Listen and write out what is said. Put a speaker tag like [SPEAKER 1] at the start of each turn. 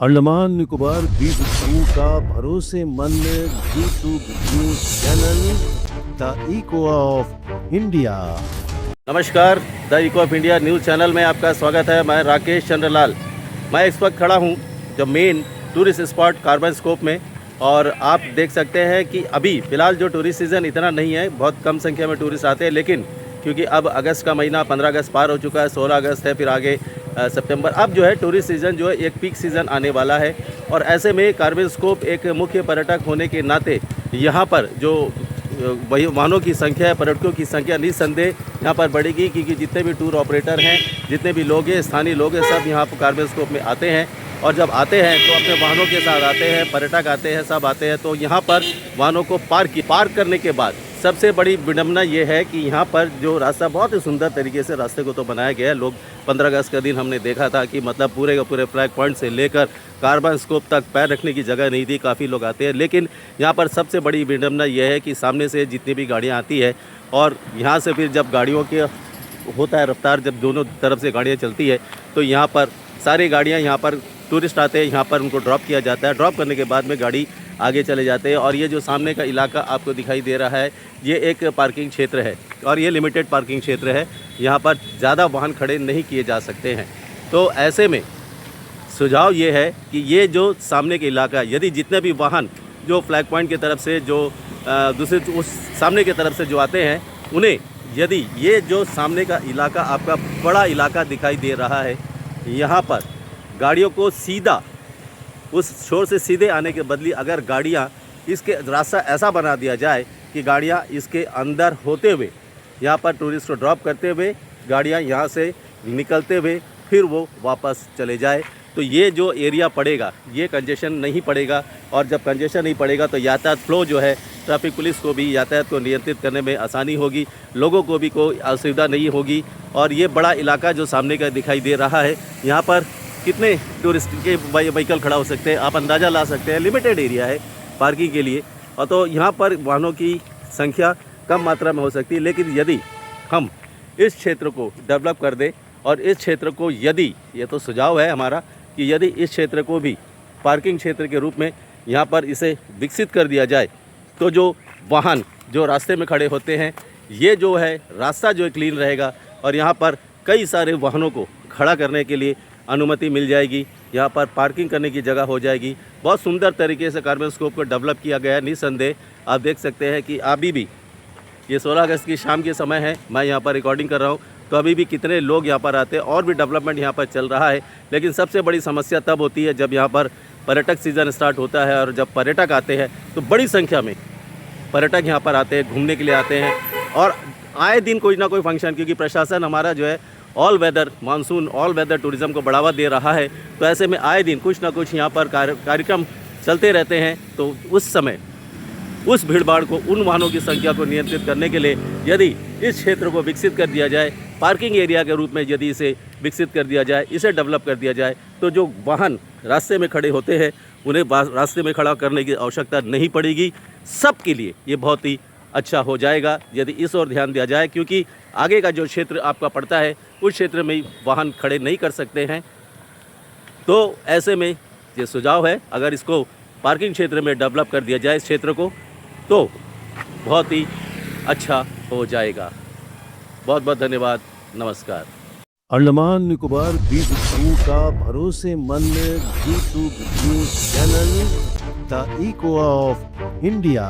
[SPEAKER 1] अंडमान निकोबार द्वीप समूह का भरोसेमंद YouTube news channel the echo of India.
[SPEAKER 2] नमस्कार, the echo of India news channel में आपका स्वागत है। मैं राकेश चंद्रलाल। मैं इस वक्त खड़ा हूं जो main tourist spot carbon scope में, और आप देख सकते हैं कि अभी फ़िलहाल जो टूरिस्ट सीज़न इतना नहीं है, बहुत कम संख्या में टूरिस्ट आते हैं, लेकिन क्योंकि अब अगस्त का महीना 15 अगस्त पार हो चुका है, 16 अगस्त है, फिर आगे सितंबर, अब जो है टूरिस्ट सीज़न जो है एक पीक सीज़न आने वाला है। और ऐसे में कार्बन स्कोप एक मुख्य पर्यटक होने के नाते यहाँ पर जो वही वाहनों की संख्या है, पर्यटकों की संख्या निस्संदेह यहाँ पर बढ़ेगी, क्योंकि जितने भी टूर ऑपरेटर हैं, जितने भी लोग हैं, स्थानीय लोग हैं, सब यहाँ पर कार्बन स्कोप में आते हैं। और जब आते हैं तो अपने वाहनों के साथ आते हैं, पर्यटक आते हैं, सब आते हैं। तो यहाँ पर वाहनों को पार्क करने के बाद सबसे बड़ी विडंबना ये है कि यहाँ पर जो रास्ता बहुत ही सुंदर तरीके से रास्ते को तो बनाया गया है। लोग 15 अगस्त का दिन हमने देखा था कि मतलब पूरे के पूरे फ्लैग पॉइंट से लेकर कार्बन स्कोप तक पैर रखने की जगह नहीं थी, काफ़ी लोग आते हैं। लेकिन यहाँ पर सबसे बड़ी विडंबना यह है कि सामने से जितनी भी गाड़ियाँ आती है, और यहाँ से फिर जब गाड़ियों के होता है रफ्तार, जब दोनों तरफ से गाड़ियाँ चलती है, तो यहाँ पर सारी गाड़ियाँ, यहाँ पर टूरिस्ट आते हैं, यहाँ पर उनको ड्रॉप किया जाता है। ड्रॉप करने के बाद में गाड़ी आगे चले जाते हैं। और ये जो सामने का इलाका आपको दिखाई दे रहा है, ये एक पार्किंग क्षेत्र है, और ये लिमिटेड पार्किंग क्षेत्र है। यहाँ पर ज़्यादा वाहन खड़े नहीं किए जा सकते हैं। तो ऐसे में सुझाव ये है कि ये जो सामने का इलाका, यदि जितने भी वाहन जो फ्लैग पॉइंट की तरफ से, जो दूसरे उस सामने की तरफ से जो आते हैं, उन्हें यदि ये जो सामने का इलाका आपका बड़ा इलाका दिखाई दे रहा है, यहाँ पर गाड़ियों को सीधा उस छोर से सीधे आने के बदले अगर गाड़ियाँ इसके रास्ता ऐसा बना दिया जाए कि गाड़ियाँ इसके अंदर होते हुए, यहाँ पर टूरिस्ट को ड्रॉप करते हुए, गाड़ियाँ यहाँ से निकलते हुए फिर वो वापस चले जाए, तो ये जो एरिया पड़ेगा ये कंजेशन नहीं पड़ेगा। और जब कंजेशन नहीं पड़ेगा तो यातायात फ्लो जो है, ट्रैफिक पुलिस को भी यातायात को नियंत्रित करने में आसानी होगी, लोगों को भी कोई असुविधा नहीं होगी। और ये बड़ा इलाका जो सामने का दिखाई दे रहा है, यहाँ पर कितने टूरिस्ट के व्हीकल खड़ा हो सकते हैं, आप अंदाज़ा ला सकते हैं। लिमिटेड एरिया है पार्किंग के लिए, और तो यहाँ पर वाहनों की संख्या कम मात्रा में हो सकती है। लेकिन यदि हम इस क्षेत्र को डेवलप कर दें, और इस क्षेत्र को यदि, ये तो सुझाव है हमारा कि यदि इस क्षेत्र को भी पार्किंग क्षेत्र के रूप में यहाँ पर इसे विकसित कर दिया जाए, तो जो वाहन जो रास्ते में खड़े होते हैं, ये जो है रास्ता जो है क्लीन रहेगा, और यहाँ पर कई सारे वाहनों को खड़ा करने के लिए अनुमति मिल जाएगी, यहाँ पर पार्किंग करने की जगह हो जाएगी। बहुत सुंदर तरीके से कार्बन स्कोप को डेवलप किया गया है। निस्संदेह आप देख सकते हैं कि अभी भी ये 16 अगस्त की शाम के समय है, मैं यहाँ पर रिकॉर्डिंग कर रहा हूँ, तो अभी भी कितने लोग यहाँ पर आते हैं, और भी डेवलपमेंट यहाँ पर चल रहा है। लेकिन सबसे बड़ी समस्या तब होती है जब यहाँ पर पर्यटक सीज़न स्टार्ट होता है, और जब पर्यटक आते हैं तो बड़ी संख्या में पर्यटक यहाँ पर आते हैं, घूमने के लिए आते हैं, और आए दिन कोई ना कोई फंक्शन, क्योंकि प्रशासन हमारा जो है all weather monsoon, all weather tourism को बढ़ावा दे रहा है। तो ऐसे में आए दिन कुछ ना कुछ यहाँ पर कार्यक्रम चलते रहते हैं। तो उस समय उस भीड़भाड़ को, उन वाहनों की संख्या को नियंत्रित करने के लिए यदि इस क्षेत्र को विकसित कर दिया जाए, पार्किंग एरिया के रूप में यदि इसे विकसित कर दिया जाए, इसे डेवलप कर दिया जाए, तो जो वाहन रास्ते में खड़े होते हैं उन्हें रास्ते में खड़ा करने की आवश्यकता नहीं पड़ेगी। सबके लिए ये बहुत ही अच्छा हो जाएगा यदि इस ओर ध्यान दिया जाए, क्योंकि आगे का जो क्षेत्र आपका पड़ता है उस क्षेत्र में वाहन खड़े नहीं कर सकते हैं। तो ऐसे में ये सुझाव है, अगर इसको पार्किंग क्षेत्र में डेवलप कर दिया जाए इस क्षेत्र को, तो बहुत ही अच्छा हो जाएगा। बहुत बहुत धन्यवाद, नमस्कार।
[SPEAKER 1] अंडमान निकोबार द्वीप समूह का भरोसेमंद YouTube news channel the echo of India.